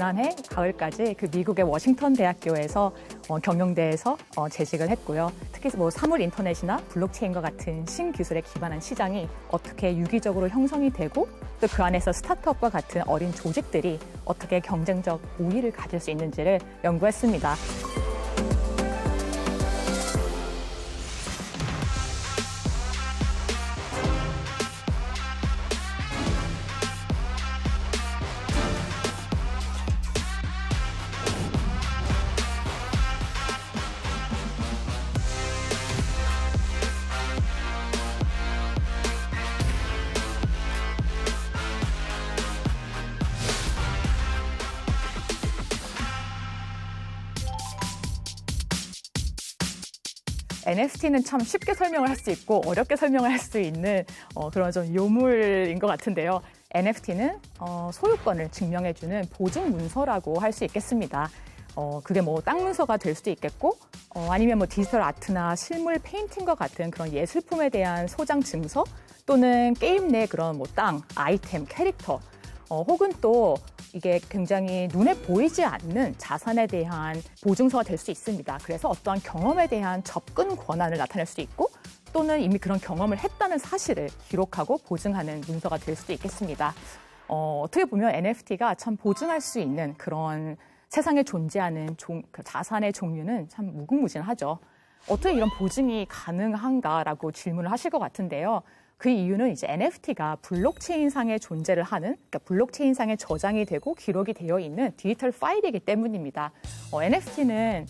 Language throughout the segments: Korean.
지난해 가을까지 그 미국의 워싱턴 대학교에서 경영대에서 재직을 했고요. 특히 뭐 사물 인터넷이나 블록체인과 같은 신기술에 기반한 시장이 어떻게 유기적으로 형성이 되고 또 그 안에서 스타트업과 같은 어린 조직들이 어떻게 경쟁적 우위를 가질 수 있는지를 연구했습니다. NFT는 참 쉽게 설명을 할 수 있고 어렵게 설명을 할 수 있는 그런 좀 요물인 것 같은데요. NFT는 소유권을 증명해주는 보증 문서라고 할 수 있겠습니다. 그게 뭐 땅 문서가 될 수도 있겠고 아니면 뭐 디지털 아트나 실물 페인팅과 같은 그런 예술품에 대한 소장 증서 또는 게임 내 그런 뭐 땅, 아이템, 캐릭터 혹은 또 이게 굉장히 눈에 보이지 않는 자산에 대한 보증서가 될 수 있습니다. 그래서 어떠한 경험에 대한 접근 권한을 나타낼 수도 있고 또는 이미 그런 경험을 했다는 사실을 기록하고 보증하는 문서가 될 수도 있겠습니다. 어떻게 보면 NFT가 참 보증할 수 있는 그런 세상에 존재하는 자산의 종류는 참 무궁무진하죠. 어떻게 이런 보증이 가능한가라고 질문을 하실 것 같은데요. 그 이유는 이제 NFT가 블록체인상에 존재를 하는, 그러니까 블록체인상에 저장이 되고 기록이 되어 있는 디지털 파일이기 때문입니다. NFT는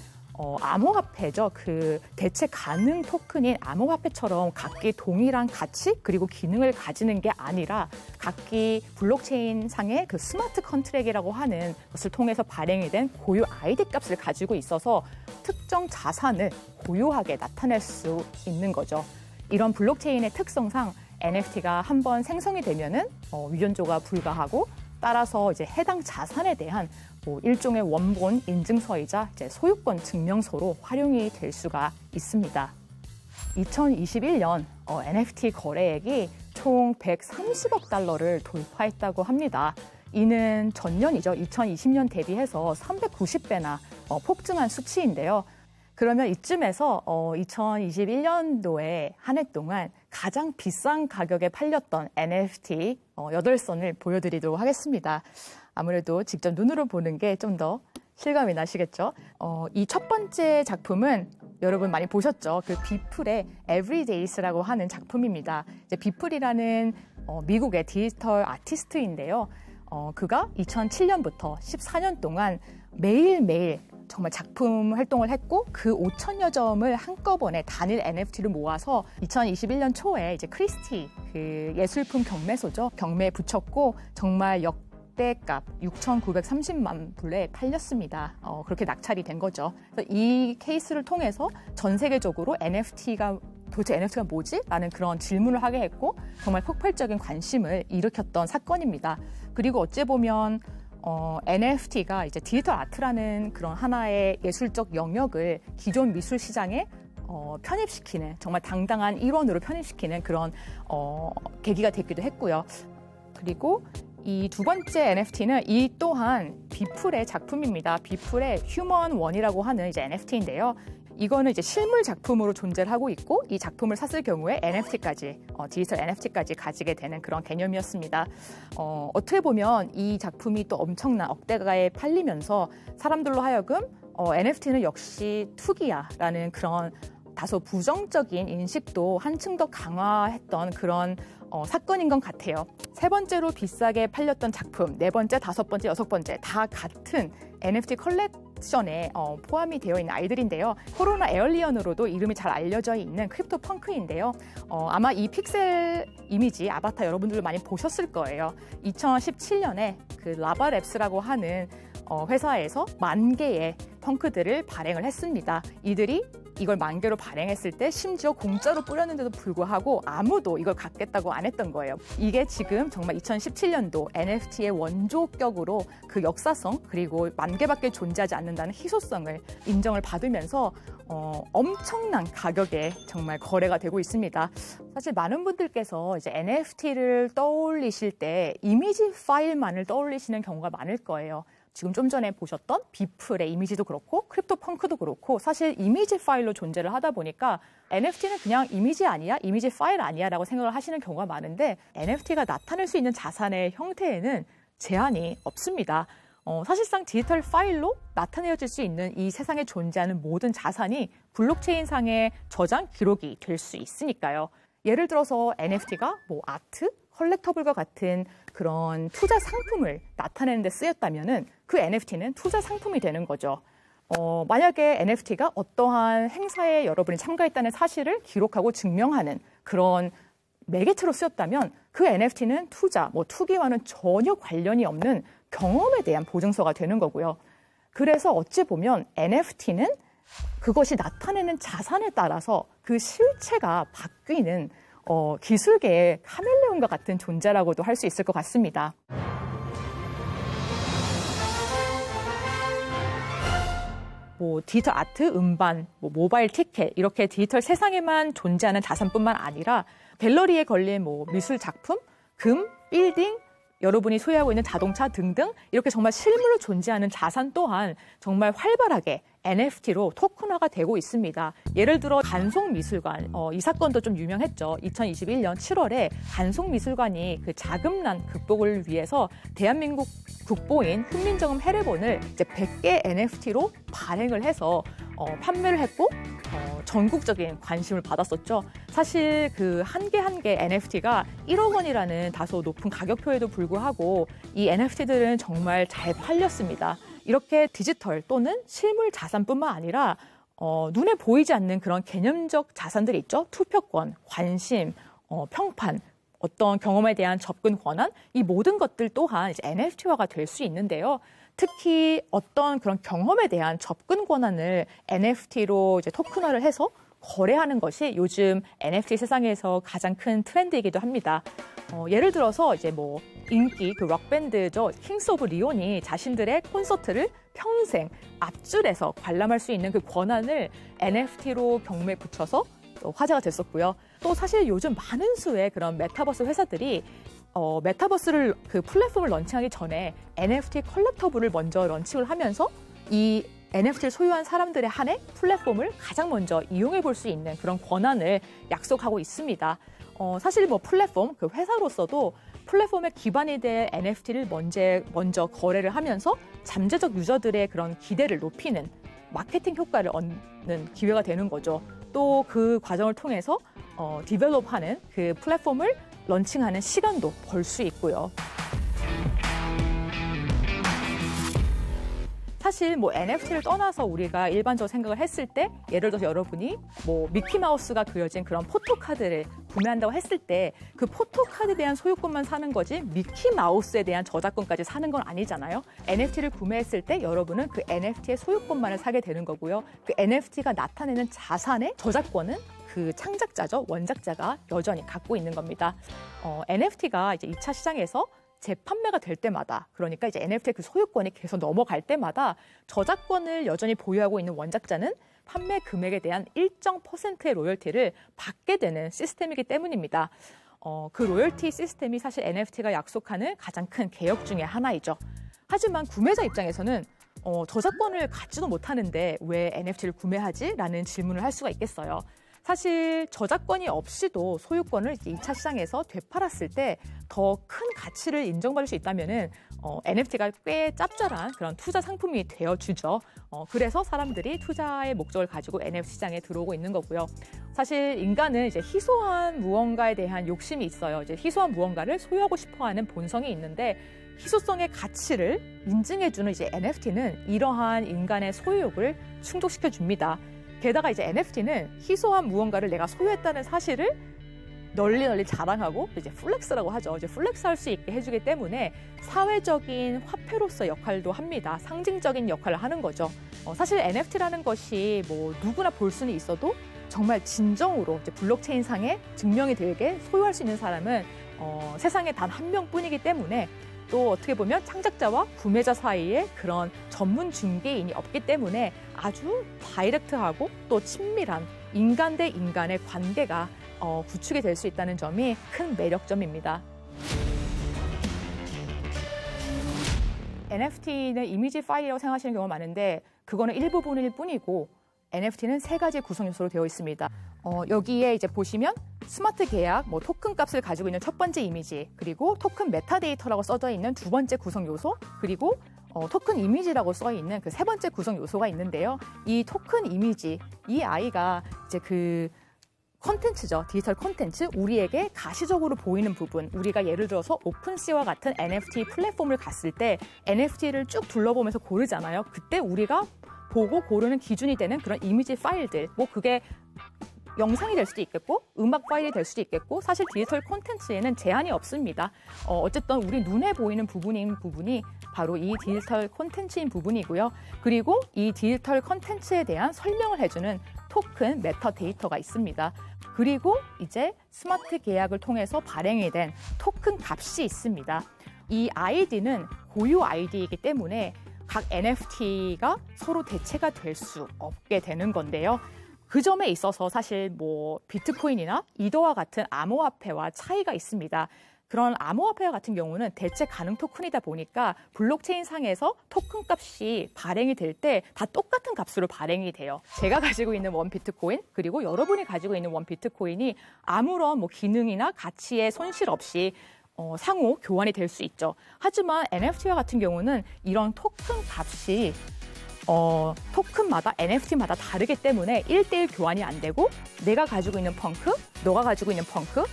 암호화폐죠. 그 대체 가능 토큰인 암호화폐처럼 각기 동일한 가치 그리고 기능을 가지는 게 아니라 각기 블록체인상의 그 스마트 컨트랙이라고 하는 것을 통해서 발행이 된 고유 아이디 값을 가지고 있어서 특정 자산을 고유하게 나타낼 수 있는 거죠. 이런 블록체인의 특성상 NFT가 한번 생성이 되면은 위존조가 불가하고 따라서 이제 해당 자산에 대한 뭐 일종의 원본 인증서이자 이제 소유권 증명서로 활용이 될 수가 있습니다. 2021년 NFT 거래액이 총 130억 달러를 돌파했다고 합니다. 이는 전년이죠. 2020년 대비해서 390배나 폭증한 수치인데요. 그러면 이쯤에서 2021년도에 한 해 동안 가장 비싼 가격에 팔렸던 NFT 8선을 보여드리도록 하겠습니다. 아무래도 직접 눈으로 보는 게 좀 더 실감이 나시겠죠? 이 첫 번째 작품은 여러분 많이 보셨죠? 그 비플의 Everydays라고 하는 작품입니다. 이제 비플이라는 미국의 디지털 아티스트인데요. 그가 2007년부터 14년 동안 매일매일 정말 작품 활동을 했고 그 5천여 점을 한꺼번에 단일 NFT를 모아서 2021년 초에 이제 크리스티 그 예술품 경매소죠. 경매에 붙였고 정말 역대값 6,930만 불에 팔렸습니다. 그렇게 낙찰이 된 거죠. 그래서 이 케이스를 통해서 전 세계적으로 도대체 NFT가 뭐지? 라는 그런 질문을 하게 했고 정말 폭발적인 관심을 일으켰던 사건입니다. 그리고 어찌 보면 NFT가 이제 디지털 아트라는 그런 하나의 예술적 영역을 기존 미술 시장에 편입시키는 정말 당당한 일원으로 편입시키는 그런 계기가 됐기도 했고요. 그리고 이 두 번째 NFT는 이 또한 비플의 작품입니다. 비플의 휴먼 원이라고 하는 이제 NFT인데요. 이거는 이제 실물 작품으로 존재를 하고 있고 이 작품을 샀을 경우에 NFT까지 디지털 NFT까지 가지게 되는 그런 개념이었습니다. 어떻게 보면 이 작품이 또 엄청난 억대가에 팔리면서 사람들로 하여금 NFT는 역시 투기야라는 그런 다소 부정적인 인식도 한층 더 강화했던 그런 사건인 것 같아요. 세 번째로 비싸게 팔렸던 작품, 네 번째, 다섯 번째, 여섯 번째 다 같은 NFT 컬렉션에 포함이 되어 있는 아이들인데요. 코로나 에얼리언으로도 이름이 잘 알려져 있는 크립토 펑크인데요. 아마 이 픽셀 이미지 아바타 여러분들도 많이 보셨을 거예요. 2017년에 그 라바랩스라고 하는 회사에서 10,000개의 펑크들을 발행을 했습니다. 이들이 이걸 10,000개로 발행했을 때 심지어 공짜로 뿌렸는데도 불구하고 아무도 이걸 갖겠다고 안 했던 거예요. 이게 지금 정말 2017년도 NFT의 원조격으로 그 역사성 그리고 10,000개밖에 존재하지 않는다는 희소성을 인정을 받으면서 엄청난 가격에 정말 거래가 되고 있습니다. 사실 많은 분들께서 이제 NFT를 떠올리실 때 이미지 파일만을 떠올리시는 경우가 많을 거예요. 지금 좀 전에 보셨던 비플의 이미지도 그렇고 크립토 펑크도 그렇고 사실 이미지 파일로 존재를 하다 보니까 NFT는 그냥 이미지 아니야? 이미지 파일 아니야? 라고 생각을 하시는 경우가 많은데 NFT가 나타낼 수 있는 자산의 형태에는 제한이 없습니다. 사실상 디지털 파일로 나타내어질 수 있는 이 세상에 존재하는 모든 자산이 블록체인상의 저장 기록이 될 수 있으니까요. 예를 들어서 NFT가 뭐 아트, 컬렉터블과 같은 그런 투자 상품을 나타내는 데 쓰였다면은 그 NFT는 투자 상품이 되는 거죠. 만약에 NFT가 어떠한 행사에 여러분이 참가했다는 사실을 기록하고 증명하는 그런 매개체로 쓰였다면 그 NFT는 투자, 투기와는 전혀 관련이 없는 경험에 대한 보증서가 되는 거고요. 그래서 어찌 보면 NFT는 그것이 나타내는 자산에 따라서 그 실체가 바뀌는 기술계의 카멜레온과 같은 존재라고도 할 수 있을 것 같습니다. 디지털 아트, 음반, 모바일 티켓 이렇게 디지털 세상에만 존재하는 자산뿐만 아니라 갤러리에 걸린 미술 작품, 금, 빌딩, 여러분이 소유하고 있는 자동차 등등 이렇게 정말 실물로 존재하는 자산 또한 정말 활발하게 NFT로 토큰화가 되고 있습니다. 예를 들어 간송미술관, 이 사건도 좀 유명했죠. 2021년 7월에 간송미술관이 그 자금난 극복을 위해서 대한민국 국보인 훈민정음 해례본을 이제 100개 NFT로 발행을 해서 판매를 했고 전국적인 관심을 받았었죠. 사실 그 한 개 한 개 NFT가 1억 원이라는 다소 높은 가격표에도 불구하고 이 NFT들은 정말 잘 팔렸습니다. 이렇게 디지털 또는 실물 자산뿐만 아니라 눈에 보이지 않는 그런 개념적 자산들이 있죠. 투표권, 관심, 평판, 어떤 경험에 대한 접근 권한, 이 모든 것들 또한 이제 NFT화가 될 수 있는데요. 특히 어떤 그런 경험에 대한 접근 권한을 NFT로 이제 토큰화를 해서 거래하는 것이 요즘 NFT 세상에서 가장 큰 트렌드이기도 합니다. 예를 들어서 이제 인기 그 록밴드죠. 킹스 오브 리온이 자신들의 콘서트를 평생 앞줄에서 관람할 수 있는 그 권한을 NFT로 경매에 붙여서 화제가 됐었고요. 또 사실 요즘 많은 수의 그런 메타버스 회사들이 메타버스를 그 플랫폼을 런칭하기 전에 NFT 컬렉터블을 먼저 런칭을 하면서 이 NFT를 소유한 사람들에 한해 플랫폼을 가장 먼저 이용해 볼 수 있는 그런 권한을 약속하고 있습니다. 사실 플랫폼 그 회사로서도 플랫폼에 기반이 될 NFT를 먼저 거래를 하면서 잠재적 유저들의 그런 기대를 높이는 마케팅 효과를 얻는 기회가 되는 거죠. 또 그 과정을 통해서 디벨롭하는 그 플랫폼을 런칭하는 시간도 벌 수 있고요. 사실 NFT를 떠나서 우리가 일반적으로 생각을 했을 때 예를 들어서 여러분이 미키마우스가 그려진 그런 포토카드를 구매한다고 했을 때 그 포토카드에 대한 소유권만 사는 거지 미키마우스에 대한 저작권까지 사는 건 아니잖아요. NFT를 구매했을 때 여러분은 그 NFT의 소유권만을 사게 되는 거고요. 그 NFT가 나타내는 자산의 저작권은 그 창작자죠. 원작자가 여전히 갖고 있는 겁니다. NFT가 이제 2차 시장에서 재판매가 될 때마다 그러니까 이제 NFT의 그 소유권이 계속 넘어갈 때마다 저작권을 여전히 보유하고 있는 원작자는 판매 금액에 대한 일정 %의 로열티를 받게 되는 시스템이기 때문입니다. 그 로열티 시스템이 사실 NFT가 약속하는 가장 큰 개혁 중에 하나이죠. 하지만 구매자 입장에서는 저작권을 갖지도 못하는데 왜 NFT를 구매하지? 라는 질문을 할 수가 있겠어요. 사실 저작권이 없이도 소유권을 2차 시장에서 되팔았을 때 더 큰 가치를 인정받을 수 있다면은 NFT가 꽤 짭짤한 그런 투자 상품이 되어주죠. 그래서 사람들이 투자의 목적을 가지고 NFT 시장에 들어오고 있는 거고요. 사실 인간은 이제 희소한 무언가에 대한 욕심이 있어요. 이제 희소한 무언가를 소유하고 싶어하는 본성이 있는데 희소성의 가치를 인증해주는 이제 NFT는 이러한 인간의 소유욕을 충족시켜 줍니다. 게다가 이제 NFT는 희소한 무언가를 내가 소유했다는 사실을 널리 자랑하고 이제 플렉스라고 하죠. 이제 플렉스할 수 있게 해주기 때문에 사회적인 화폐로서 역할도 합니다. 상징적인 역할을 하는 거죠. 사실 NFT라는 것이 누구나 볼 수는 있어도 정말 진정으로 이제 블록체인상에 증명이 되게 소유할 수 있는 사람은 세상에 단 한 명뿐이기 때문에 또 어떻게 보면 창작자와 구매자 사이에 그런 전문 중개인이 없기 때문에 아주 다이렉트하고 또 친밀한 인간 대 인간의 관계가 구축이 될 수 있다는 점이 큰 매력점입니다. NFT는 이미지 파일이라고 생각하시는 경우가 많은데 그거는 일부분일 뿐이고 NFT는 3가지 구성 요소로 되어 있습니다. 여기에 이제 보시면 스마트 계약, 뭐 토큰 값을 가지고 있는 첫 번째 이미지, 그리고 토큰 메타데이터라고 써져 있는 두 번째 구성 요소, 그리고 토큰 이미지라고 써 있는 그 3번째 구성 요소가 있는데요. 이 토큰 이미지, 이 아이가 이제 그 콘텐츠죠. 디지털 콘텐츠, 우리에게 가시적으로 보이는 부분, 우리가 예를 들어서 오픈시와 같은 NFT 플랫폼을 갔을 때 NFT를 쭉 둘러보면서 고르잖아요. 그때 우리가 보고 고르는 기준이 되는 그런 이미지 파일들, 뭐 그게 영상이 될 수도 있겠고 음악 파일이 될 수도 있겠고 사실 디지털 콘텐츠에는 제한이 없습니다. 어쨌든 우리 눈에 보이는 부분이 바로 이 디지털 콘텐츠인 부분이고요. 그리고 이 디지털 콘텐츠에 대한 설명을 해주는 토큰 메타데이터가 있습니다. 그리고 이제 스마트 계약을 통해서 발행이 된 토큰 값이 있습니다. 이 아이디는 고유 아이디이기 때문에 각 NFT가 서로 대체가 될 수 없게 되는 건데요. 그 점에 있어서 사실 뭐 비트코인이나 이더와 같은 암호화폐와 차이가 있습니다. 그런 암호화폐 같은 경우는 대체 가능 토큰이다 보니까 블록체인 상에서 토큰 값이 발행이 될 때 다 똑같은 값으로 발행이 돼요. 제가 가지고 있는 원 비트코인 그리고 여러분이 가지고 있는 원 비트코인이 아무런 뭐 기능이나 가치의 손실 없이 상호 교환이 될 수 있죠. 하지만 NFT와 같은 경우는 이런 토큰 값이 토큰마다 NFT마다 다르기 때문에 1:1 교환이 안 되고 내가 가지고 있는 펑크, 너가 가지고 있는 펑크,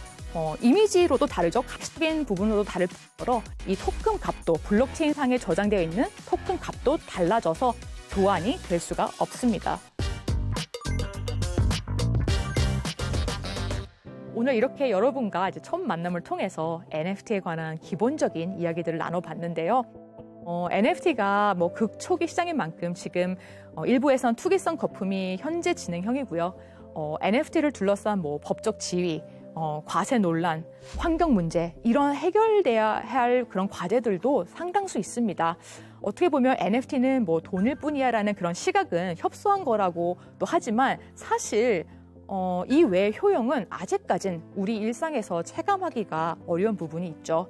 이미지로도 다르죠. 가치적인 부분으로도 다를 뿐더러 이 토큰 값도 블록체인 상에 저장되어 있는 토큰 값도 달라져서 교환이 될 수가 없습니다. 오늘 이렇게 여러분과 이제 처음 만남을 통해서 NFT에 관한 기본적인 이야기들을 나눠봤는데요. NFT가 뭐 극초기 시장인 만큼 지금 일부에선 투기성 거품이 현재 진행형이고요. NFT를 둘러싼 뭐 법적 지위, 과세 논란, 환경 문제 이런 해결돼야 할 그런 과제들도 상당수 있습니다. 어떻게 보면 NFT는 뭐 돈일 뿐이야라는 그런 시각은 협소한 거라고 또 하지만 사실 이 외의 효용은 아직까진 우리 일상에서 체감하기가 어려운 부분이 있죠.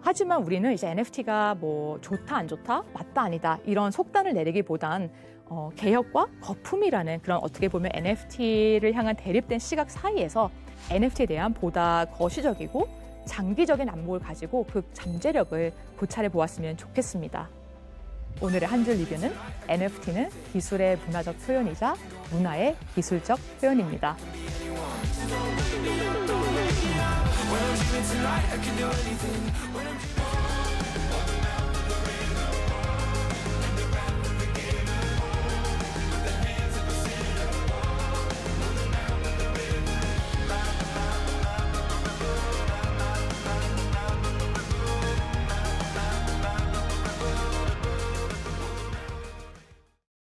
하지만 우리는 이제 NFT가 뭐 좋다 안 좋다, 맞다 아니다 이런 속단을 내리기보단 개혁과 거품이라는 그런 어떻게 보면 NFT를 향한 대립된 시각 사이에서 NFT에 대한 보다 거시적이고 장기적인 안목을 가지고 그 잠재력을 고찰해 보았으면 좋겠습니다. 오늘의 한 줄 리뷰는 NFT는 기술의 문화적 표현이자 문화의 기술적 표현입니다. When I'm dreaming tonight, I can do anything.